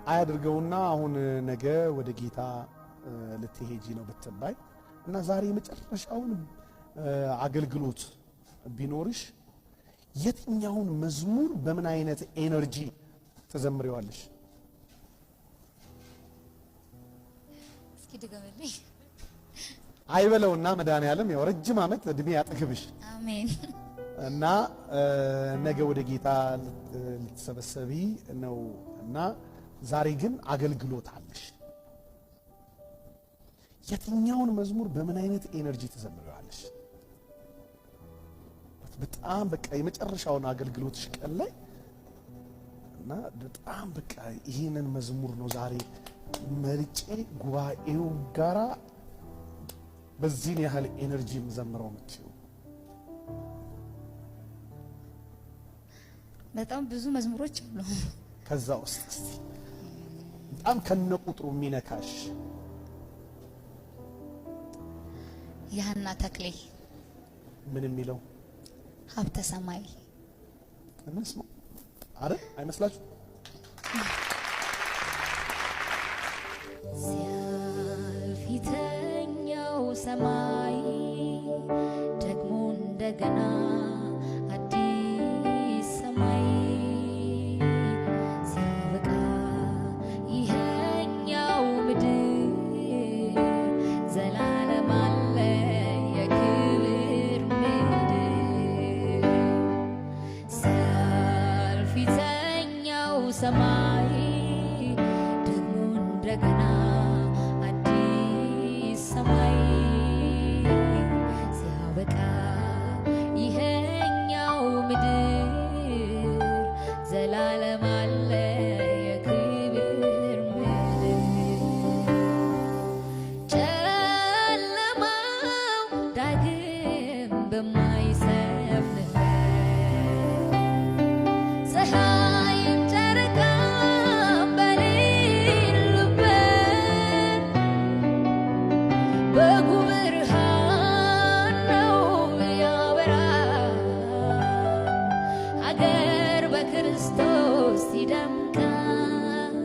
አያድርገውና አሁን ነገ ወደ ጌታ ልትሄጂ ነው ብትባይ እና ዛሬ የመጨረሻውን አገልግሎት ቢኖርሽ የትኛውን መዝሙር በምን አይነት ኤነርጂ ተዘምሪዋለሽ? እስኪ ድገምልኝ። አይበለውና መድኃኒዓለም ያው ረጅም ዓመት እድሜ ያጥግብሽ። አሜን። እና ነገ ወደ ጌታ ልትሰበሰቢ ነው እና ዛሬ ግን አገልግሎት አለሽ። የትኛውን መዝሙር በምን አይነት ኤነርጂ ተዘምሪዋለሽ? በጣም በቃ የመጨረሻውን አገልግሎትሽ ቀን ላይ እና በጣም በቃ ይሄንን መዝሙር ነው ዛሬ መርጬ ጉባኤው ጋራ በዚህ ያህል ኤነርጂ የምዘምረው ነው። በጣም ብዙ መዝሙሮች አሉ። ከዛ ውስጥ እስቲ በጣም ከነቁጥሩ የሚነካሽ ያህና ተክሌ ምን የሚለው ሀብተ ሰማይ እንስማ አረ አይመስላችሁ? ሲያልፊተኛው ሰማይ ደግሞ እንደገና አዲስ ሰማይ ሲያበቃ ይሄኛው ምድር ዘላለም አለ የክብር ምድር ሲያልፊተኛው ሰማይ ደግሞ እንደገና አዲስ ሰማይ ሲያበቃ ይሄኛው ምድር ዘላለም አለ የክብር ምድር ጨለማው ዳግም በማይሰፍንበት ፀሐይም ጨረቃም በሌሉበት በጉ ብርሃን ነው ያበራል። ሀገር በክርስቶስ ይደምቃል።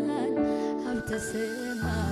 ሀብተ ሰማይ